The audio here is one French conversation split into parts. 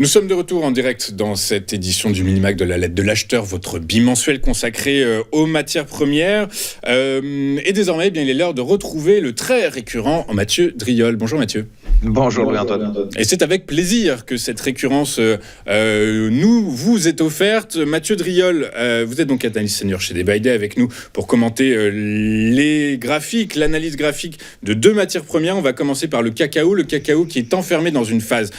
sommes de retour en direct dans cette édition du Minimac de la lettre de l'acheteur, votre bimensuel consacré aux matières premières. Et désormais, eh bien, il est l'heure de retrouver le très récurrent Mathieu Driol. Bonjour Mathieu. Bonjour Louis-Antoine. Et c'est avec plaisir que cette récurrence vous est offerte. Mathieu Driol, vous êtes donc analyste senior chez Debaïdé avec nous pour commenter les graphiques, l'analyse graphique de deux matières premières. On va commencer par le cacao qui est enfermé dans une phase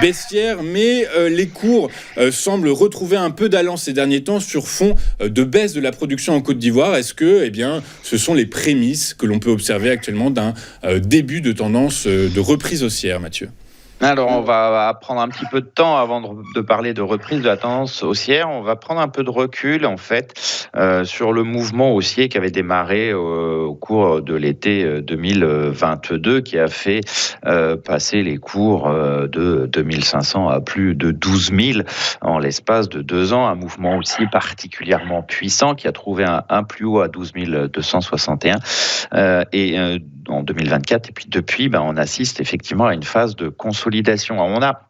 baissière, mais les cours semblent retrouver un peu d'allant ces derniers temps sur fond de baisse de la production en Côte d'Ivoire. Est-ce que ce sont les prémices que l'on peut observer actuellement d'un début de tendance de reprise haussière, Mathieu ? Alors, on va prendre un petit peu de temps avant de parler de reprise de la tendance haussière. On va prendre un peu de recul, en fait, sur le mouvement haussier qui avait démarré au cours de l'été 2022, qui a fait passer les cours de 2500 à plus de 12 000 en l'espace de 2 ans. Un mouvement haussier particulièrement puissant qui a trouvé un plus haut à 12 261 en 2024. Et puis depuis, on assiste effectivement à une phase de consolidation. Alors, on a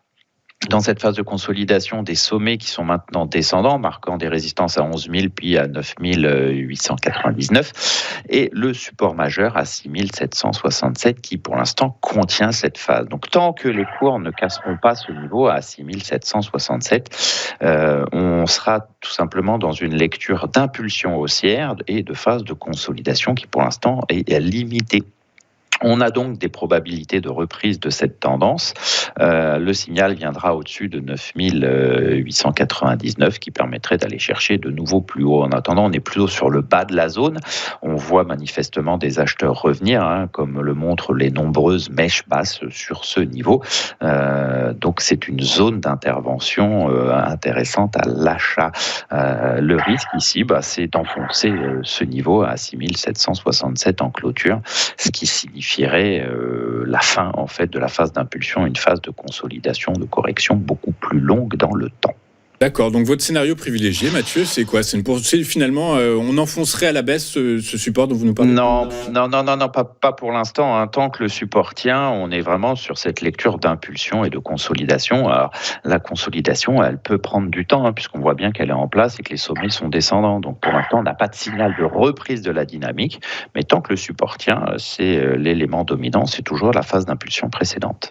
dans cette phase de consolidation des sommets qui sont maintenant descendants, marquant des résistances à 11 000 puis à 9 899 et le support majeur à 6 767 qui pour l'instant contient cette phase. Donc tant que les cours ne casseront pas ce niveau à 6 767, on sera tout simplement dans une lecture d'impulsion haussière et de phase de consolidation qui pour l'instant est limitée. On a donc des probabilités de reprise de cette tendance. Le signal viendra au-dessus de 9 899 qui permettrait d'aller chercher de nouveaux plus hauts. En attendant, on est plutôt sur le bas de la zone. On voit manifestement des acheteurs revenir, comme le montrent les nombreuses mèches basses sur ce niveau. Donc c'est une zone d'intervention intéressante à l'achat. Le risque ici, c'est d'enfoncer ce niveau à 6 767 en clôture, ce qui signifierait la fin en fait de la phase d'impulsion, une phase de consolidation, de correction beaucoup plus longue dans le temps. D'accord, donc votre scénario privilégié, Mathieu, c'est quoi ? Finalement, on enfoncerait à la baisse ce support dont vous nous parlez ? Non, pas pour l'instant. Tant que le support tient, on est vraiment sur cette lecture d'impulsion et de consolidation. Alors, la consolidation, elle peut prendre du temps, puisqu'on voit bien qu'elle est en place et que les sommets sont descendants. Donc pour l'instant, on n'a pas de signal de reprise de la dynamique. Mais tant que le support tient, c'est l'élément dominant, c'est toujours la phase d'impulsion précédente.